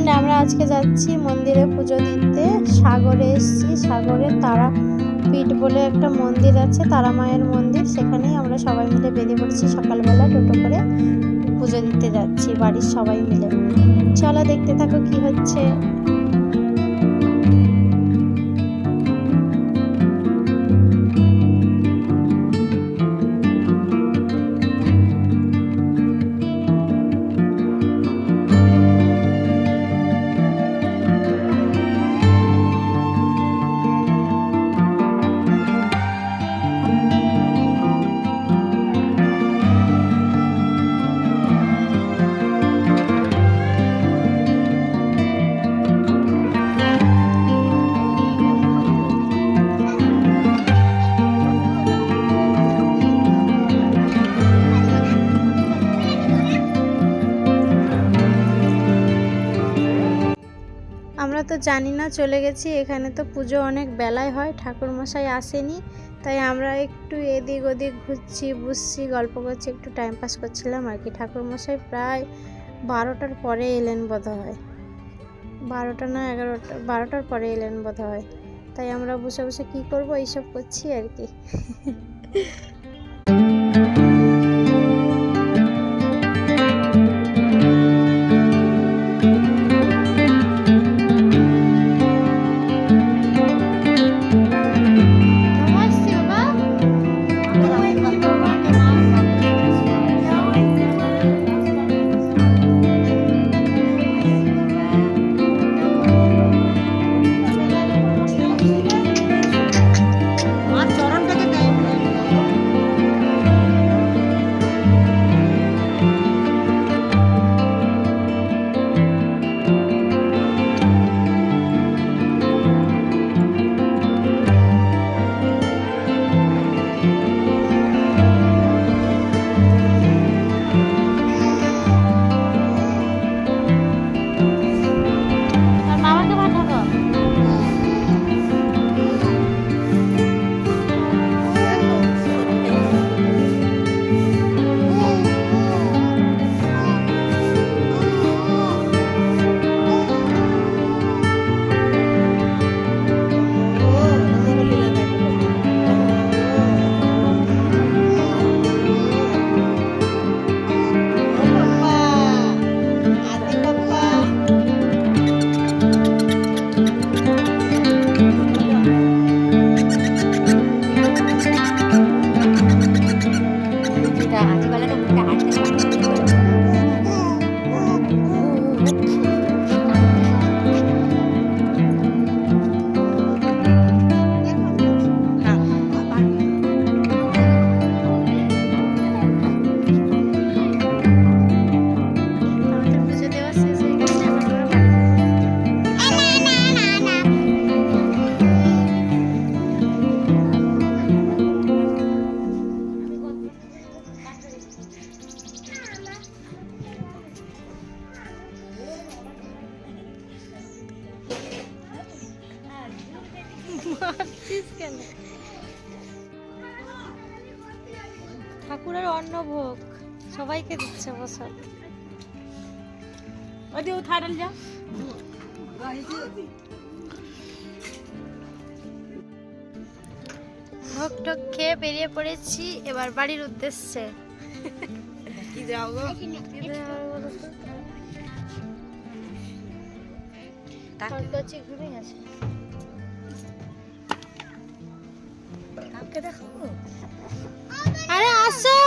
Friend, আমরা আজকে যাচ্ছি মন্দিরে পুজো দিতে। সাগরে এসেছি। সাগরে তারাপীঠ বলে একটা মন্দির আছে, তারা মায়ের মন্দির। সেখানেই আমরা সবাই মিলে বেরিয়ে পড়ছি। সকালবেলা টোটো করে পুজো দিতে যাচ্ছি বাড়ির সবাই মিলে। চলো দেখতে থাকো কি হচ্ছে। আমরা তো জানি না, চলে গেছি। এখানে তো পুজো অনেক বেলায় হয়, ঠাকুরমশাই আসেনি, তাই আমরা একটু এদিক ওদিক ঘুরছি, বুঝছি, গল্প করছি, একটু টাইম পাস করছিলাম আর কি। ঠাকুরমশাই প্রায় 12টার পরে এলেন বোধহয়, 12টা না 12টার পরে এলেন বোধহয়। তাই আমরা বসে বসে কী করবো, এইসব করছি আর কি। ঠাকুরের অন্নভোগ সবাইকে দিচ্ছে প্রসাদ। ভোগ টোগ খেয়ে বেরিয়ে পড়েছি এবার বাড়ির উদ্দেশ্যে। ঘুরে গেছে। আরে আসো।